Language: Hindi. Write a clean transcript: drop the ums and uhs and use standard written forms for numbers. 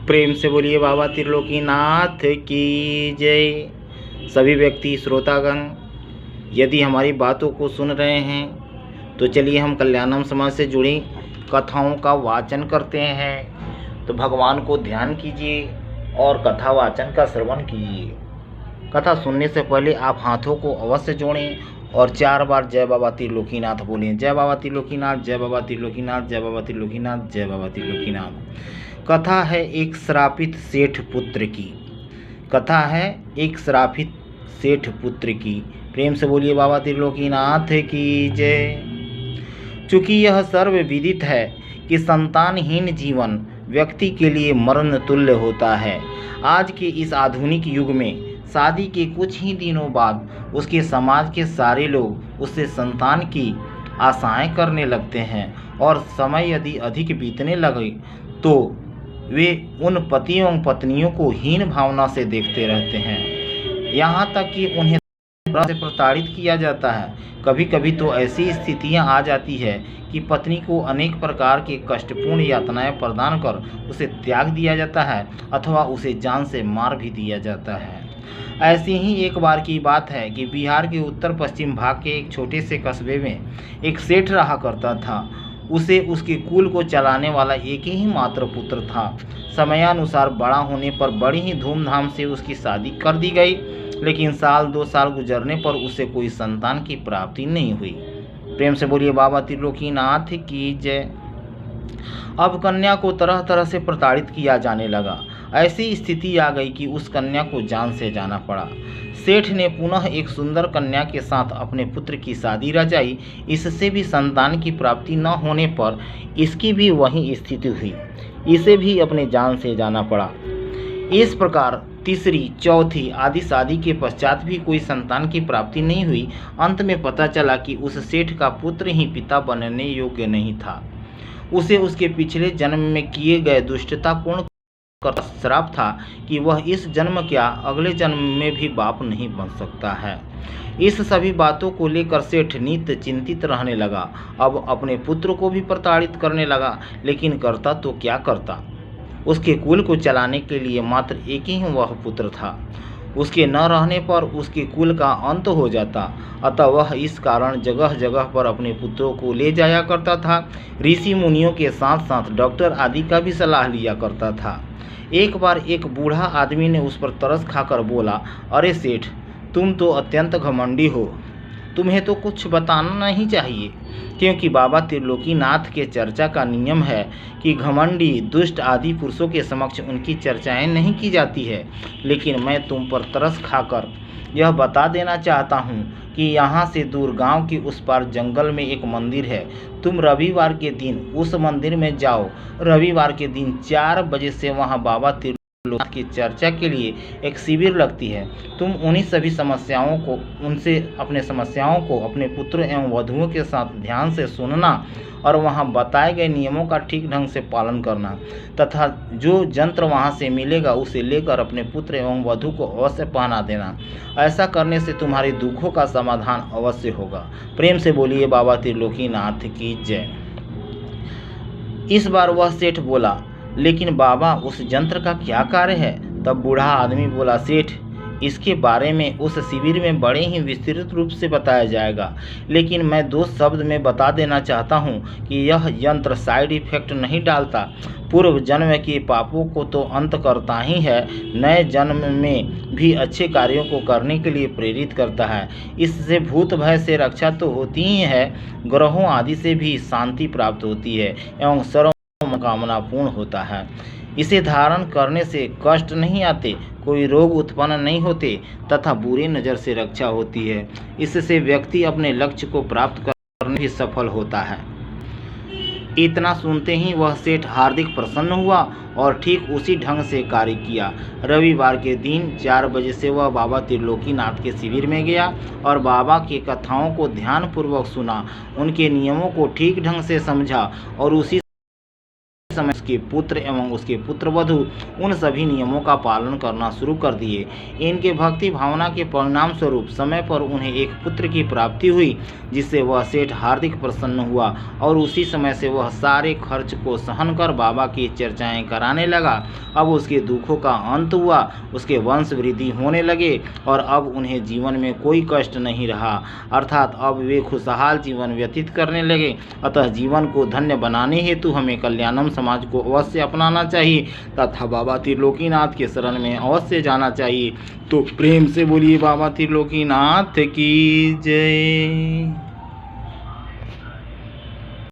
प्रेम से बोलिए बाबा त्रिलोकीनाथ की जय। सभी व्यक्ति श्रोतागण यदि हमारी बातों को सुन रहे हैं तो चलिए हम कल्याणम समाज से जुड़ी कथाओं का वाचन करते हैं। तो भगवान को ध्यान कीजिए और कथा वाचन का श्रवण कीजिए। कथा सुनने से पहले आप हाथों को अवश्य जोड़ें और 4 बार जय बाबा त्रिलोकीनाथ बोलें। जय बाबा त्रिलोकीनाथ, जय बाबा त्रिलोकीनाथ, जय बाबा त्रिलोकीनाथ, जय बाबा त्रिलोकीनाथ। कथा है एक श्रापित सेठ पुत्र की। कथा है एक श्रापित सेठ पुत्र की। प्रेम से बोलिए बाबा त्रिलोकीनाथ की जय। चूँकि यह सर्वविदित है कि संतानहीन जीवन व्यक्ति के लिए मरण तुल्य होता है। आज के इस आधुनिक युग में शादी के कुछ ही दिनों बाद उसके समाज के सारे लोग उससे संतान की आशाएं करने लगते हैं और समय यदि अधिक बीतने लगे तो वे उन पति एवं पत्नियों को हीन भावना से देखते रहते हैं। यहाँ तक कि उन्हें से प्रताड़ित किया जाता है। कभी कभी तो ऐसी स्थितियां आ जाती है कि पत्नी को अनेक प्रकार के कष्टपूर्ण यातनाएं प्रदान कर उसे त्याग दिया जाता है अथवा उसे जान से मार भी दिया जाता है। ऐसी ही एक बार की बात है कि बिहार के उत्तर पश्चिम भाग के एक छोटे से कस्बे में एक सेठ रहा करता था। उसे उसके कुल को चलाने वाला एक ही मात्र पुत्र था। समयानुसार बड़ा होने पर बड़ी ही धूमधाम से उसकी शादी कर दी गई, लेकिन 1-2 साल गुजरने पर उसे कोई संतान की प्राप्ति नहीं हुई। प्रेम से बोलिए बाबा त्रिलोकीनाथ की जय। अब कन्या को तरह तरह से प्रताड़ित किया जाने लगा। ऐसी स्थिति आ गई कि उस कन्या को जान से जाना पड़ा। सेठ ने पुनः एक सुंदर कन्या के साथ अपने पुत्र की शादी रचाई। इससे भी संतान की प्राप्ति न होने पर इसकी भी वही स्थिति हुई। इसे भी अपने जान से जाना पड़ा। इस प्रकार तीसरी, चौथी आदि शादी के पश्चात भी कोई संतान की प्राप्ति नहीं हुई। अंत में पता चला कि उस सेठ का पुत्र ही पिता बनने योग्य नहीं था। उसे उसके पिछले जन्म में किए गए दुष्टतापूर्ण का श्राप था कि वह इस जन्म क्या अगले जन्म में भी बाप नहीं बन सकता है। इस सभी बातों को लेकर सेठ नित्य चिंतित रहने लगा। अब अपने पुत्र को भी प्रताड़ित करने लगा, लेकिन करता तो क्या करता। उसके कुल को चलाने के लिए मात्र एक ही वह पुत्र था। उसके न रहने पर उसके कुल का अंत हो जाता। अतः वह इस कारण जगह जगह पर अपने पुत्रों को ले जाया करता था। ऋषि मुनियों के साथ साथ डॉक्टर आदि का भी सलाह लिया करता था। एक बार एक बूढ़ा आदमी ने उस पर तरस खाकर बोला, अरे सेठ, तुम तो अत्यंत घमंडी हो। तुम्हें तो कुछ बताना नहीं चाहिए, क्योंकि बाबा त्रिलोकीनाथ के चर्चा का नियम है कि घमंडी, दुष्ट आदि पुरुषों के समक्ष उनकी चर्चाएं नहीं की जाती है। लेकिन मैं तुम पर तरस खाकर यह बता देना चाहता हूँ कि यहाँ से दूर गांव के उस पार जंगल में एक मंदिर है। तुम रविवार के दिन उस मंदिर में जाओ। रविवार के दिन 4 बजे से वहाँ बाबा त्रिलोकीनाथ की चर्चा के लिए एक शिविर लगती है। तुम उन्हीं सभी समस्याओं को अपने पुत्र एवं वधुओं के साथ ध्यान से सुनना और वहां बताए गए नियमों का ठीक ढंग से पालन करना तथा जो यंत्र वहां से मिलेगा उसे लेकर अपने पुत्र एवं वधु को अवश्य पहना देना। ऐसा करने से तुम्हारे दुखों का समाधान अवश्य होगा। प्रेम से बोलिए बाबा त्रिलोकीनाथ की जय। इस बार वह सेठ बोला, लेकिन बाबा उस यंत्र का क्या कार्य है। तब बूढ़ा आदमी बोला, सेठ, इसके बारे में उस शिविर में बड़े ही विस्तृत रूप से बताया जाएगा, लेकिन मैं 2 शब्द में बता देना चाहता हूँ कि यह यंत्र साइड इफेक्ट नहीं डालता। पूर्व जन्म के पापों को तो अंत करता ही है, नए जन्म में भी अच्छे कार्यों को करने के लिए प्रेरित करता है। इससे भूत भय से रक्षा तो होती ही है, ग्रहों आदि से भी शांति प्राप्त होती है एवं सर्व कामना पूर्ण होता है। इसे धारण करने से कष्ट नहीं आते, कोई रोग उत्पन्न नहीं होते तथा बुरी नज़र से रक्षा होती है। इससे व्यक्ति अपने लक्ष्य को प्राप्त करने में सफल होता है। इतना सुनते ही वह सेठ हार्दिक प्रसन्न हुआ और ठीक उसी ढंग से कार्य किया। रविवार के दिन 4 बजे से वह बाबा त्रिलोकीनाथ के शिविर में गया और बाबा की कथाओं को ध्यानपूर्वक सुना, उनके नियमों को ठीक ढंग से समझा और उसी समय उसके पुत्र एवं उसके पुत्रवधू उन सभी नियमों का पालन करना शुरू कर दिए। इनके भक्ति भावना के परिणाम स्वरूप समय पर उन्हें एक पुत्र की प्राप्ति हुई, जिससे वह सेठ हार्दिक प्रसन्न हुआ और उसी समय से वह सारे खर्च को सहन कर बाबा की चर्चाएं कराने लगा। अब उसके दुखों का अंत हुआ, उसके वंश वृद्धि होने लगे और अब उन्हें जीवन में कोई कष्ट नहीं रहा, अर्थात अब वे खुशहाल जीवन व्यतीत करने लगे। अतः जीवन को धन्य बनाने हेतु हमें कल्याणम समाज को अवश्य अपनाना चाहिए तथा बाबा त्रिलोकीनाथ के शरण में अवश्य जाना चाहिए। तो प्रेम से बोलिए बाबा त्रिलोकीनाथ की जय।